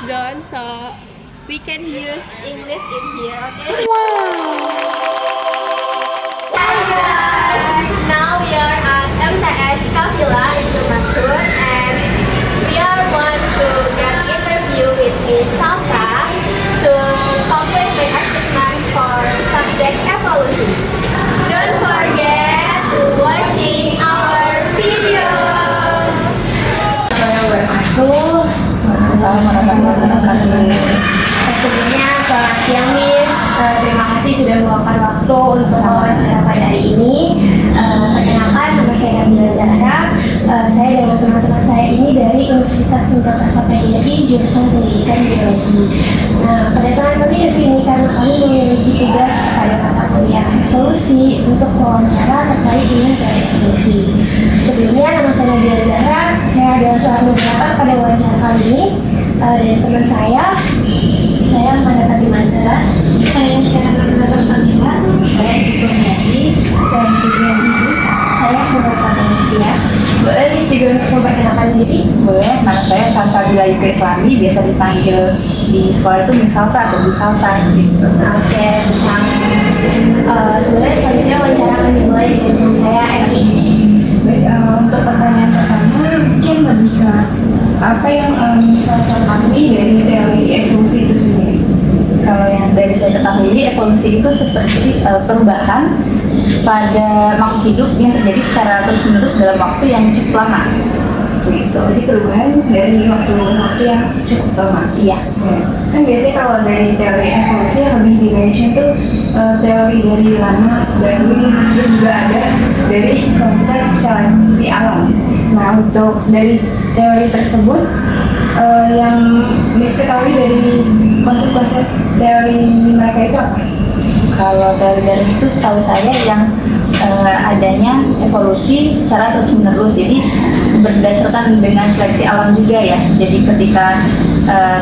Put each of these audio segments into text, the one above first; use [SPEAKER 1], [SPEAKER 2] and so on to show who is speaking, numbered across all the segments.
[SPEAKER 1] zone, so we can use English in here, okay? Hi guys! Now we are at MTS Kavila in Masur, and we are want to get interview with Miss Salsa to complete my assignment for subject evolution. Don't forget to watching our videos. Sebelumnya selamat siang Miss, terima kasih sudah meluangkan waktu untuk wawancara pada hari ini. Perkenalkan, nama saya Nabila Zahra. Saya dengan teman-teman saya ini dari Universitas Negeri PGRI jurusan Pendidikan Biologi. Nah, pada tahun kami di sini karena kami memiliki tugas pada mata kuliah evolusi untuk wawancara terkait dengan teori evolusi. Sebelumnya, nama saya Nabila Zahra. Saya adalah seorang moderator pada wawancara kali ini. Dari teman saya mendapati Mazhar, saya sekarang menerus Amira, saya juga Mary, saya juga Gizi, saya merupakan Nadia. Boleh Miss juga memperkenalkan diri?
[SPEAKER 2] Boleh, nama saya Salsa Bilayuka Islami, biasa dipanggil di sekolah itu Miss Salsa atau Miss Salsa gitu.
[SPEAKER 1] Oke, Miss Salsa. Boleh selanjutnya wawancara akan dimulai dengan saya Evi.
[SPEAKER 3] Baik, untuk pertanyaan pertama mungkin lebih ke apa yang Salsa ketahui dari teori evolusi itu sendiri?
[SPEAKER 2] Kalau yang dari saya ketahui, evolusi itu seperti perubahan pada makhluk hidup yang terjadi secara terus-menerus dalam waktu yang cukup lama. Gitu.
[SPEAKER 3] Jadi perubahan dari waktu yang cukup lama.
[SPEAKER 2] Iya.
[SPEAKER 3] Kan biasanya kalau dari teori evolusi yang lebih di-mention tuh teori dari lama, Darwin, terus juga ada dari konsep seleksi alam. Nah, untuk dari teori tersebut yang Miss ketahui dari konsep-konsep teori mereka itu apa?
[SPEAKER 2] Kalau dari itu setahu saya yang adanya evolusi secara terus-menerus, jadi berdasarkan dengan seleksi alam juga ya. Jadi ketika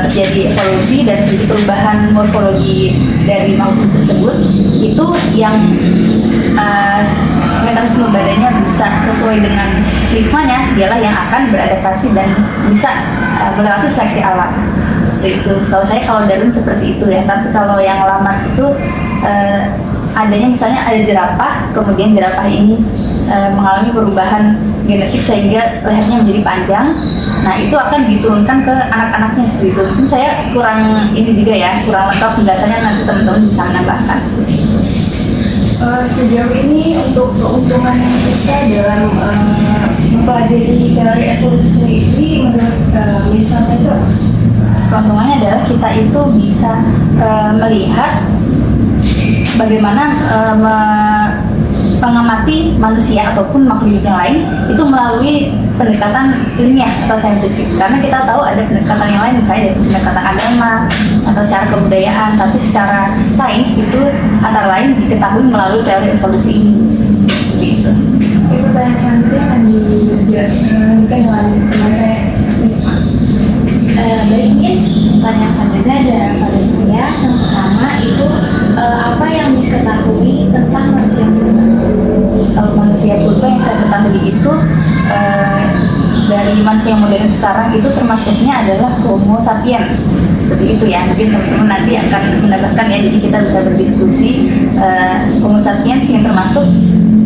[SPEAKER 2] terjadi evolusi dan terjadi perubahan morfologi dari makhluk tersebut, itu yang mekanisme badannya bisa sesuai dengan lingkungannya, dialah yang akan beradaptasi dan bisa melewati seleksi alam. Itu setahu saya kalau Darwin seperti itu ya. Tapi kalau yang lama itu adanya misalnya ada jerapah, kemudian jerapah ini mengalami perubahan genetik sehingga lehernya menjadi panjang. Nah, itu akan diturunkan ke anak-anaknya seperti itu. Mungkin saya kurang ini juga ya, kurang lengkap penjelasannya, nanti teman-teman bisa menambahkan.
[SPEAKER 3] Sejauh ini untuk keuntungan kita dalam mempelajari teori evolusi sendiri menurut Miss Salsa itu apa?
[SPEAKER 2] Keuntungannya adalah kita itu bisa melihat bagaimana mengamati manusia ataupun makhluk hidup yang lain itu melalui pendekatan ilmiah atau saintifik. Karena kita tahu ada pendekatan yang lain, misalnya dari pendekatan agama atau secara kebudayaan, tapi secara sains itu antara lain diketahui melalui teori evolusi ini. Gitu.
[SPEAKER 3] Itu pertanyaan selanjutnya akan dilanjutkan dengan teman saya.
[SPEAKER 1] Baik Miss, pertanyaan selanjutnya adalah pada saya. Yang pertama itu apa yang Miss ketahui tentang manusia purba?
[SPEAKER 2] Kalau manusia purba yang saya ketahui itu dari manusia modern sekarang itu termasuknya adalah Homo sapiens, seperti itu ya. Mungkin teman-teman nanti akan menambahkan ya, jadi kita bisa berdiskusi Homo sapiens yang termasuk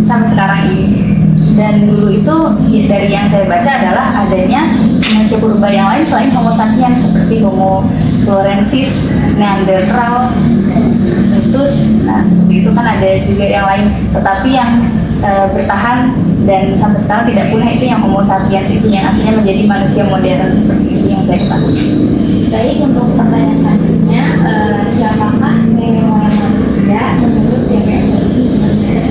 [SPEAKER 2] sampai sekarang ini. Dan dulu itu dari yang saya baca adalah adanya manusia purba yang lain selain Homo sapiens seperti Homo florensis, Neanderthal, terus nah itu kan ada juga yang lain, tetapi yang bertahan dan sampai sekarang tidak punah itu yang Homo sapiens, itu yang akhirnya menjadi manusia modern seperti itu yang saya ketahui.
[SPEAKER 1] Baik, untuk pertanyaan selanjutnya, siapakah nenek moyang manusia menurut teori evolusi manusia?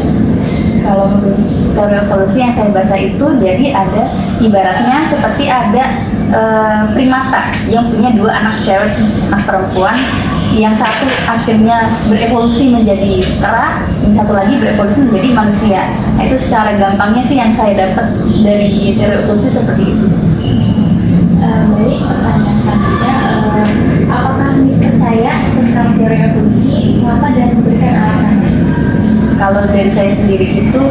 [SPEAKER 2] Kalau menurut teori evolusi yang saya baca itu, jadi ada ibaratnya seperti ada primata yang punya dua anak cewek, anak perempuan, yang satu akhirnya berevolusi menjadi kera, yang satu lagi berevolusi menjadi manusia. Nah, itu secara gampangnya sih yang saya dapat dari teori evolusi seperti itu.
[SPEAKER 1] Baik, pertanyaan selanjutnya, apakah Miss percaya tentang teori evolusi? Mengapa dan memberikan alasannya?
[SPEAKER 2] Kalau dari saya sendiri itu,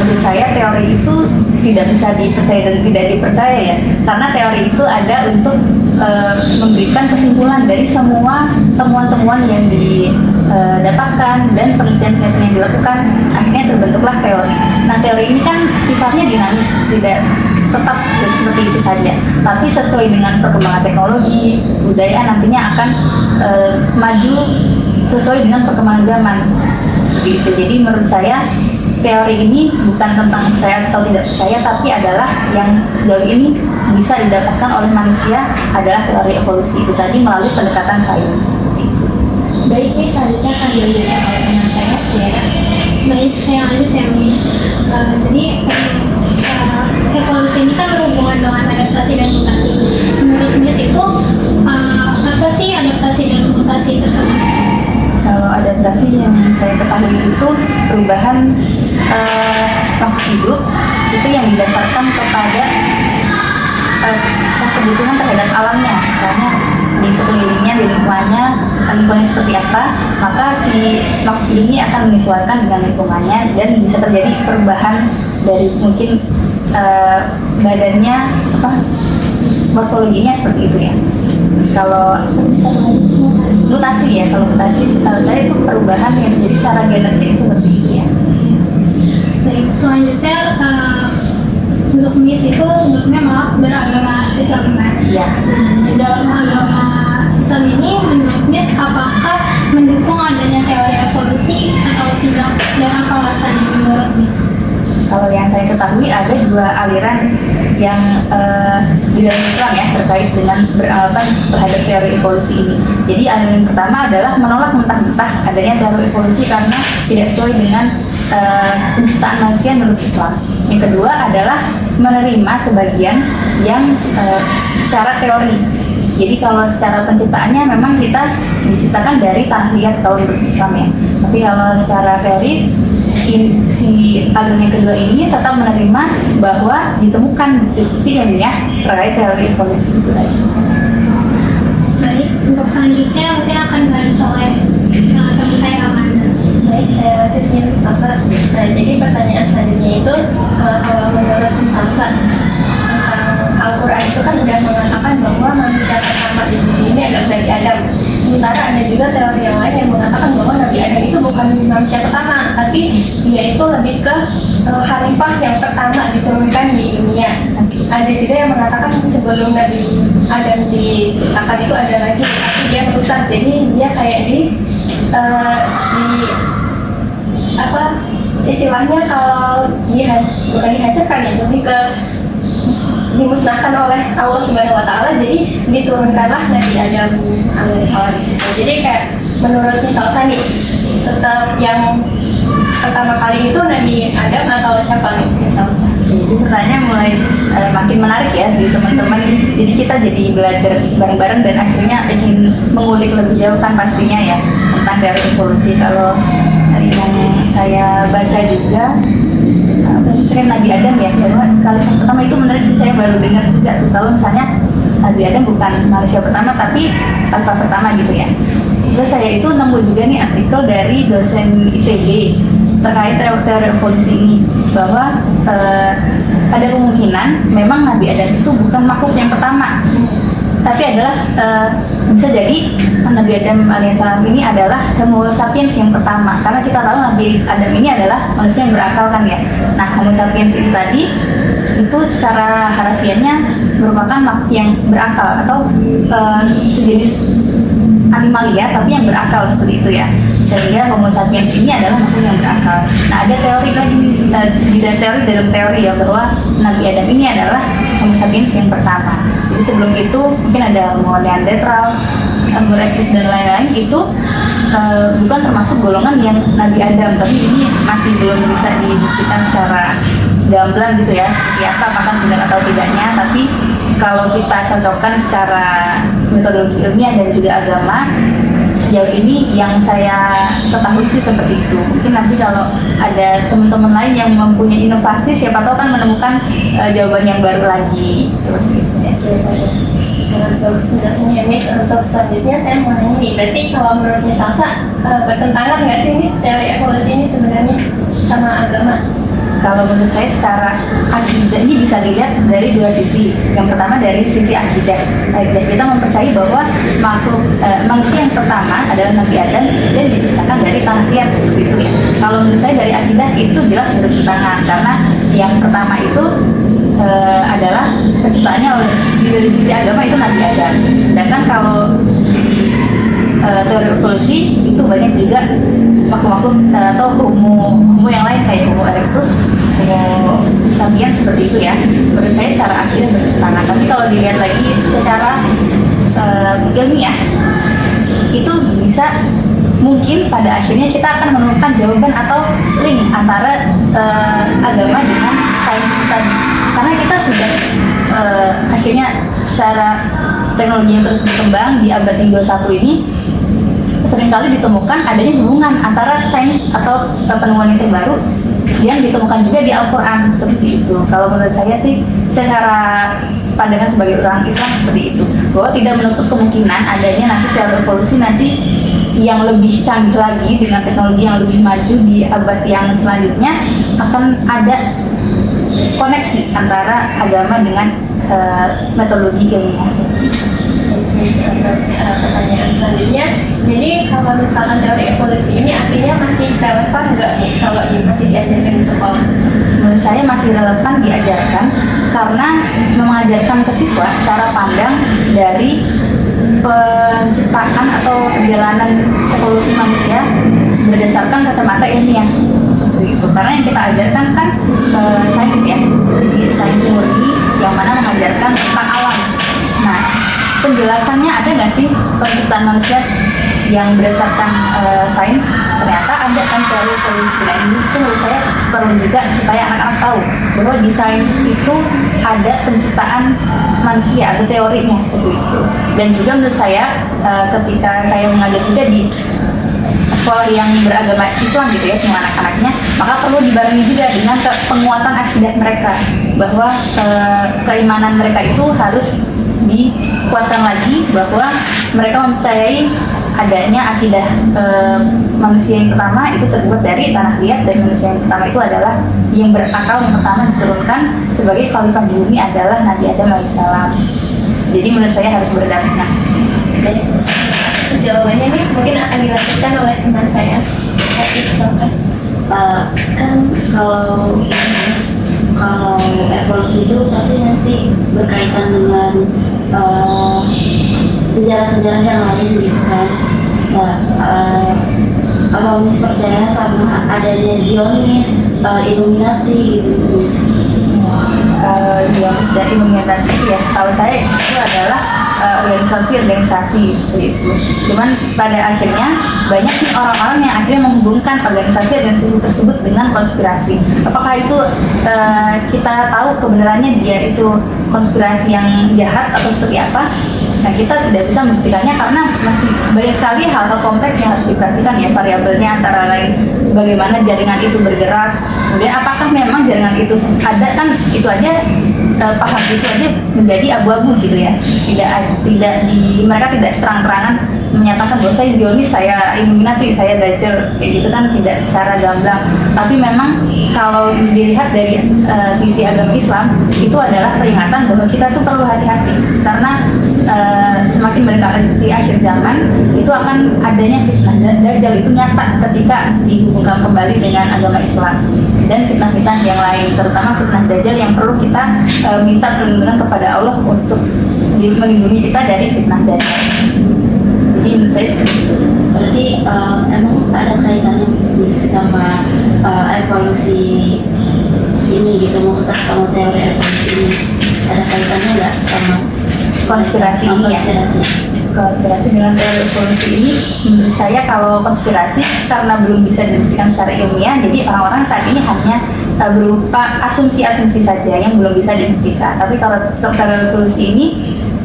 [SPEAKER 2] menurut saya teori itu tidak bisa dipercaya dan tidak dipercaya ya, karena teori itu ada untuk memberikan kesimpulan dari semua temuan-temuan yang didapatkan dan penelitian-penelitian yang dilakukan, akhirnya terbentuklah teori. Nah, teori ini kan sifatnya dinamis, tidak tetap seperti itu saja, tapi sesuai dengan perkembangan teknologi, budaya nantinya akan maju sesuai dengan perkembangan zaman seperti itu. Jadi menurut saya teori ini bukan tentang percaya atau tidak percaya, tapi adalah yang sejauh ini bisa didapatkan oleh manusia adalah teori evolusi itu tadi melalui pendekatan sains.
[SPEAKER 1] Baik, ini selanjutnya akan dilanjutkan oleh teman saya, Syera. Baik, saya lanjut ya, Miss. Jadi, evolusi ini kan berhubungan dengan adaptasi dan mutasi. Menurut Miss itu, apa sih adaptasi dan mutasi tersebut?
[SPEAKER 2] Kalau adaptasi yang saya ketahui itu perubahan makhluk hidup itu yang didasarkan kepada kebutuhan terhadap alamnya, misalnya di sekelilingnya, di lingkungannya seperti apa, maka si makhluk hidup ini akan menyesuaikan dengan lingkungannya dan bisa terjadi perubahan dari mungkin badannya, morfologinya seperti itu ya. Kalau mutasi ya, kalau mutasi setahu saya itu perubahan yang terjadi secara genetik seperti itu ya.
[SPEAKER 1] Baik, selanjutnya untuk Miss itu sebelumnya malah beragama Islam kan?
[SPEAKER 2] Ya.
[SPEAKER 1] Di dalam agama Islam ini menurut Miss apakah mendukung adanya teori evolusi atau tidak, dan apa alasannya menurut Miss?
[SPEAKER 2] Kalau yang saya ketahui ada dua aliran yang di dalam Islam ya terkait dengan beralasan terhadap teori evolusi ini. Jadi aliran pertama adalah menolak mentah-mentah adanya teori evolusi karena tidak sesuai dengan penciptaan manusia menurut Islam. Yang kedua adalah menerima sebagian yang secara teori. Jadi kalau secara penciptaannya memang kita diciptakan dari tanah liat kalau menurut Islam ya. Tapi kalau secara teori si aliran yang kedua ini tetap menerima bahwa ditemukan bukti ilmiah terkait teori evolusi itu tadi.
[SPEAKER 1] Baik, untuk selanjutnya mungkin akan dibantu oleh teman saya Amanda.
[SPEAKER 4] Baik, saya lanjutnya Miss Salsa. Nah, jadi pertanyaan selanjutnya itu kalau menurut Miss Salsa tentang Al-Quran itu kan sudah mengatakan bahwa manusia pertama di bumi ini adalah Nabi Adam. Sementara ada juga teori yang lain yang mengatakan bahwa Nabi Adam itu bukan manusia pertama, tapi dia itu lebih ke khalifah yang pertama diturunkan di dunia. Ada juga yang mengatakan sebelum Nabi Adam diciptakan itu ada lagi, tapi dia merusak. Jadi dia kayak di apa istilahnya kalau bukan dihancurkan ya, lebih ke dimusnahkan oleh Allah Subhanahu wa Ta'ala, jadi diturunkanlah Nabi Adam alaihissalam. Jadi kayak menurut misalnya nih, tetap yang pertama kali itu Nabi Adam atau siapa nih misalnya?
[SPEAKER 2] Jadi pertanyaan mulai makin menarik ya di teman-teman. Jadi kita jadi belajar bareng-bareng dan akhirnya ingin mengulik lebih jauh kan pastinya ya tentang teori evolusi. Kalau yang saya baca juga misalnya Nabi Adam ya, bahwa kali yang pertama itu menarik sih, saya baru dengar juga tuh kalau misalnya Nabi Adam bukan manusia pertama tapi alfa pertama gitu ya. Terus saya itu nemu juga nih artikel dari dosen ITB terkait teori evolusi ini, bahwa ada kemungkinan memang Nabi Adam itu bukan makhluk yang pertama, tapi adalah bisa jadi Nabi Adam alaihissalam ini adalah Homo sapiens yang pertama, karena kita tahu Nabi Adam ini adalah manusia yang berakal kan ya. Nah, Homo sapiens itu tadi itu secara harafiahnya merupakan makhluk yang berakal atau sejenis animalia tapi yang berakal seperti itu ya, sehingga Homo sapiens ini adalah makhluk yang berakal. Nah, ada teori lagi dalam teori ya bahwa Nabi Adam ini adalah Homo sapiens yang pertama. Jadi sebelum itu mungkin ada Homo neanderthal, Homo erectus dan lain-lain, itu bukan termasuk golongan yang Nabi Adam, tapi ini masih belum bisa dibuktikan secara gamblang gitu ya seperti apa, apakah benar atau tidaknya. Tapi kalau kita cocokkan secara metodologi ilmiah dan juga agama, sejauh ini yang saya ketahui sih seperti itu. Mungkin nanti kalau ada teman-teman lain yang mempunyai inovasi, siapa tahu kan menemukan jawaban yang baru lagi seperti itu ya.
[SPEAKER 4] sangat bagus penjelasannya Miss. Untuk selanjutnya saya mau nanya nih, berarti kalau menurut Miss Salsa bertentangan nggak sih Miss teori evolusi ini sebenarnya sama agama?
[SPEAKER 2] Kalau menurut saya secara akidah ini bisa dilihat dari dua sisi. Yang pertama dari sisi akidah. Kita mempercayai bahwa manusia yang pertama adalah Nabi Adam dan diciptakan dari tanah liat seperti itu ya. Kalau menurut saya dari akidah itu jelas bertentangan karena yang pertama itu adalah penciptaannya dari sisi agama itu Nabi Adam. Sedangkan kalau teori evolusi itu banyak juga makhluk-makhluk atau homo yang lain kayak Homo erectus, Homo sapiens seperti itu ya. Menurut saya secara akidah bertentangan. Tapi kalau dilihat lagi secara ilmiah itu bisa mungkin pada akhirnya kita akan menemukan jawaban atau link antara agama dengan sains tadi. Karena kita sudah akhirnya secara teknologi yang terus berkembang di abad yang 21 ini seringkali ditemukan adanya hubungan antara sains atau penemuan yang terbaru yang ditemukan juga di Al-Quran seperti itu. Kalau menurut saya sih secara pandangan sebagai orang Islam seperti itu, bahwa tidak menutup kemungkinan adanya nanti teori evolusi nanti yang lebih canggih lagi dengan teknologi yang lebih maju di abad yang selanjutnya akan ada koneksi antara agama dengan metodologi ilmiah.
[SPEAKER 4] Untuk pertanyaan selanjutnya, jadi kalau misalkan teori evolusi ini artinya masih relevan nggak Miss kalau masih diajarkan di sekolah?
[SPEAKER 2] Menurut saya masih relevan diajarkan karena mengajarkan ke siswa cara pandang dari penciptaan atau perjalanan evolusi manusia berdasarkan kacamata ilmiah seperti itu. Karena yang kita ajarkan kan sains ya, jadi sains murni yang mana mengajarkan tentang alam. Nah, penjelasannya ada nggak sih penciptaan manusia yang berdasarkan sains? Ternyata ada kan teori evolusi. Nah, ini itu menurut saya perlu juga supaya anak-anak tahu bahwa di sains itu ada penciptaan manusia, ada teorinya seperti itu. Dan juga menurut saya ketika saya mengajar juga di sekolah yang beragama Islam gitu ya, semua anak-anaknya, maka perlu dibarengi juga dengan penguatan akidah mereka bahwa keimanan mereka itu harus dikuatkan lagi, bahwa mereka mempercayai adanya akidah manusia yang pertama itu terbuat dari tanah liat, dan manusia yang pertama itu adalah yang berakal yang pertama diturunkan sebagai khalifah di bumi adalah Nabi Adam alaihissalam. Jadi menurut saya harus berdampingan.
[SPEAKER 4] Jawabannya Miss mungkin akan dilanjutkan oleh teman saya. Silakan.
[SPEAKER 5] Kan kalau evolusi itu pasti nanti berkaitan dengan sejarah-sejarah yang lain gitu kan. Nah, apa Miss percaya sama adanya Zionis, Illuminati gitu Miss?
[SPEAKER 2] Zionis dan Illuminati itu ya setahu saya itu adalah organisasi seperti itu. Cuman pada akhirnya banyak nih orang-orang yang akhirnya menghubungkan organisasi tersebut dengan konspirasi. Apakah itu kita tahu kebenarannya dia itu konspirasi yang jahat atau seperti apa? Nah, kita tidak bisa membuktikannya karena masih banyak sekali hal-hal kompleks yang harus diperhatikan ya, variabelnya antara lain bagaimana jaringan itu bergerak, kemudian apakah memang jaringan itu ada, kan itu aja paham itu aja menjadi abu-abu gitu ya, mereka tidak terang-terangan menyatakan bahwa saya Zionis, saya Illuminati, saya Dajjal kayak gitu kan, tidak secara gamblang. Tapi memang kalau dilihat dari sisi agama Islam itu adalah peringatan bahwa kita tuh perlu hati-hati karena semakin mendekati akhir zaman itu akan adanya fitnah. Dajjal itu nyata ketika dihubungkan kembali dengan agama Islam dan fitnah-fitnah yang lain, terutama fitnah Dajjal yang perlu kita minta perlindungan kepada Allah untuk melindungi kita dari fitnah Dajjal. Jadi menurut saya seperti itu.
[SPEAKER 5] Berarti emang ada kaitannya sama evolusi ini gitu, maksudnya sama teori evolusi ini ada kaitannya nggak sama
[SPEAKER 2] konspirasi ini ya? Konspirasi dengan teori evolusi ini menurut saya kalau konspirasi karena belum bisa dibuktikan secara ilmiah, jadi orang-orang saat ini hanya berupa asumsi-asumsi saja yang belum bisa dibuktikan. Tapi kalau teori evolusi ini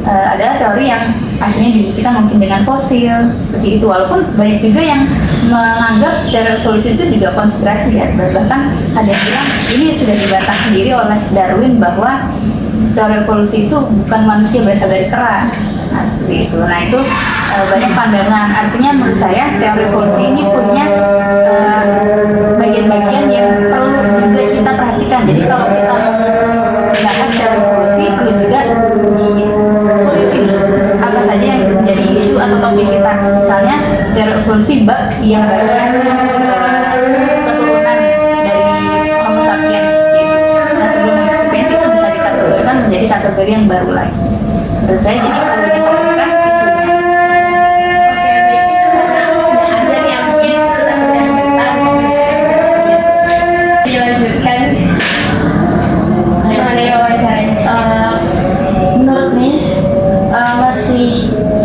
[SPEAKER 2] adalah teori yang akhirnya dibuktikan mungkin dengan fosil seperti itu, walaupun banyak juga yang menganggap teori evolusi itu juga konspirasi ya. Bahkan ada yang bilang ini sudah dibantah sendiri oleh Darwin bahwa teori evolusi itu bukan manusia berasal dari kera. Nah, seperti itu. Nah, itu banyak pandangan. Artinya menurut saya teori evolusi ini punya bagian-bagian yang perlu juga kita perhatikan. Jadi kalau kita mau membahas teori evolusi, perlu juga diteliti apa saja yang menjadi isu atau topik kita. Misalnya teori evolusi bab yang bagian keturunan dari Homo sapiens gitu. Nah, sebelum Homo sapiens itu bisa dikategorikan menjadi kategori yang baru lagi. Menurut saya jadi perlu difokuskan isunya.
[SPEAKER 1] Oke, baik. Sudah azan ya, mungkin kita beda sebentar. Dilanjutkan. Mengenai wawancaranya.
[SPEAKER 5] Menurut Miss,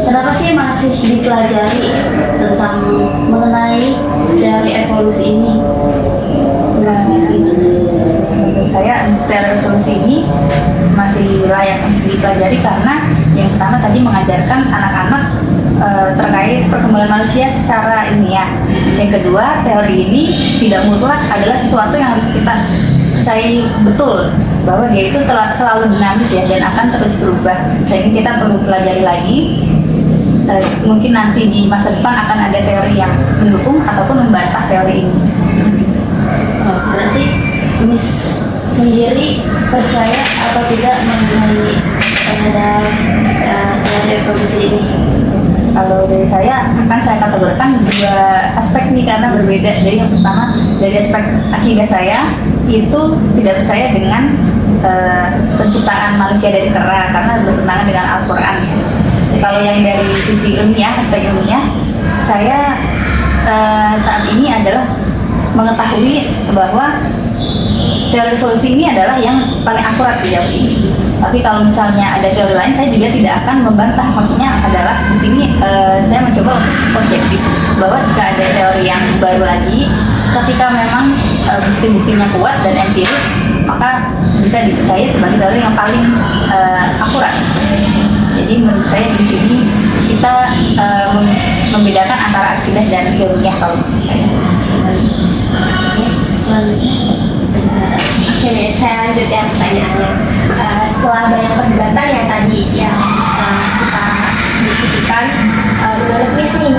[SPEAKER 5] kenapa sih masih dipelajari tentang mengenai teori evolusi ini?
[SPEAKER 2] Nah, menurut saya teori evolusi ini masih layak untuk dipelajari karena yang pertama tadi mengajarkan anak-anak terkait perkembangan manusia secara ilmiah. Yang kedua, teori ini tidak mutlak adalah sesuatu yang harus kita percayai betul bahwa dia itu selalu dinamis ya dan akan terus berubah. Sehingga kita perlu pelajari lagi. Mungkin nanti di masa depan akan ada teori yang mendukung ataupun membantah teori ini.
[SPEAKER 5] Berarti Miss sendiri percaya atau tidak mengenai terhadap teori evolusi ini?
[SPEAKER 2] Kalau dari saya akan saya kategorikan dua aspek nih karena berbeda. Jadi yang pertama dari aspek akidah saya itu tidak percaya dengan penciptaan manusia dari kera karena bertentangan dengan Al-Quran. Kalau yang dari sisi ilmiah, aspek ilmiah, saya saat ini adalah mengetahui bahwa teori evolusi ini adalah yang paling akurat sejauh ini. Tapi kalau misalnya ada teori lain, saya juga tidak akan membantah. Maksudnya adalah di sini saya mencoba untuk objektif bahwa jika ada teori yang baru lagi, ketika memang bukti-buktinya kuat dan empiris, maka bisa dipercaya sebagai teori yang paling akurat. Jadi menurut saya di sini kita membedakan antara akidah dan ilmiah kalau menurut saya.
[SPEAKER 1] Oke deh, saya lanjut ya pertanyaannya. Setelah banyak perdebatan yang tadi yang kita diskusikan, menurut Miss nih,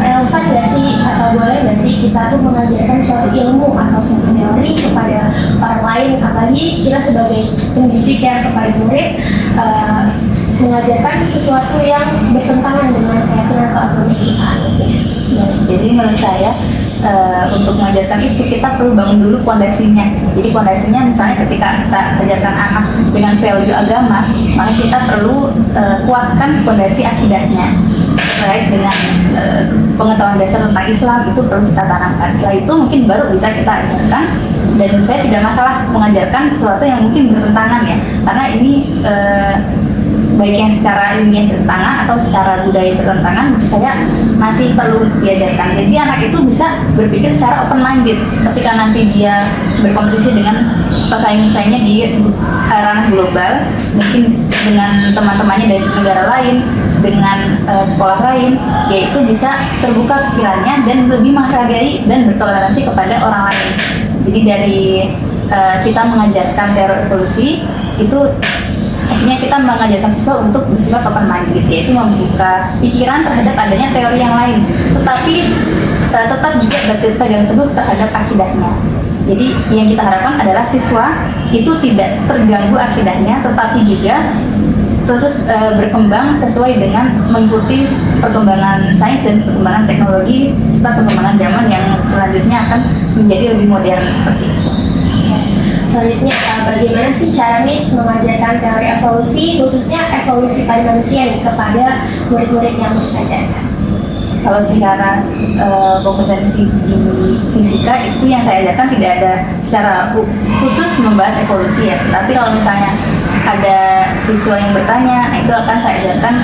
[SPEAKER 1] relevan nggak sih atau boleh nggak sih kita tuh mengajarkan suatu ilmu atau suatu teori kepada orang lain, apalagi kita sebagai pendidik ya kepada murid, mengajarkan sesuatu yang bertentangan dengan keyakinan atau agama kita.
[SPEAKER 2] Jadi menurut saya untuk mengajarkan itu kita perlu bangun dulu fondasinya. Jadi fondasinya misalnya ketika kita ajarkan anak dengan value agama, maka kita perlu kuatkan fondasi akidahnya terkait dengan pengetahuan dasar tentang Islam itu perlu kita tanamkan. Setelah itu mungkin baru bisa kita ajarkan. Dan menurut saya tidak masalah mengajarkan sesuatu yang mungkin bertentangan ya, karena ini baik yang secara ilmiah bertentangan atau secara budaya bertentangan, menurut saya masih perlu diajarkan. Jadi anak itu bisa berpikir secara open minded ketika nanti dia berkompetisi dengan pesaing-pesaingnya di ranah global, mungkin dengan teman-temannya dari negara lain, dengan sekolah lain, yaitu bisa terbuka pikirannya dan lebih menghargai dan bertoleransi kepada orang lain. Jadi dari kita mengajarkan teori evolusi itu akhirnya kita mengajarkan siswa untuk bersifat open minded, yaitu membuka pikiran terhadap adanya teori yang lain, tetapi tetap juga berpegang teguh terhadap akidahnya. Jadi yang kita harapkan adalah siswa itu tidak terganggu akidahnya, tetapi juga terus berkembang sesuai dengan mengikuti perkembangan sains dan perkembangan teknologi serta perkembangan zaman yang selanjutnya akan menjadi lebih modern seperti itu.
[SPEAKER 1] Selanjutnya, bagaimana sih cara Miss mengajarkan teori evolusi, khususnya evolusi pada manusia nih, kepada murid-murid yang Miss ajarkan?
[SPEAKER 2] Kalau secara kompetensi di fisika itu yang saya ajarkan tidak ada secara khusus membahas evolusi ya. Tapi kalau misalnya ada siswa yang bertanya, itu akan saya ajarkan,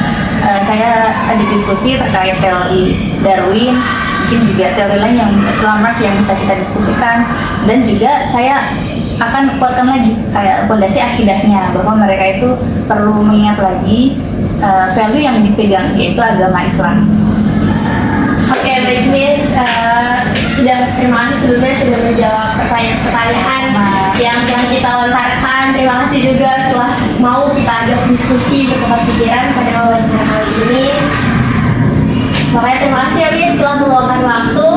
[SPEAKER 2] saya ada diskusi terkait teori Darwin, mungkin juga teori lain yang bisa Lamarck yang bisa kita diskusikan, dan juga saya akan kuatkan lagi kayak fondasi akidahnya bahwa mereka itu perlu mengingat lagi value yang dipegang yaitu agama Islam.
[SPEAKER 1] Oke, baik Miss, terima kasih sebelumnya sudah menjawab pertanyaan-pertanyaan yang telah kita lontarkan. Terima kasih juga telah mau kita ajak diskusi bertukar pikiran pada wawancara kali ini. Makanya terima kasih ya Miss telah meluangkan waktu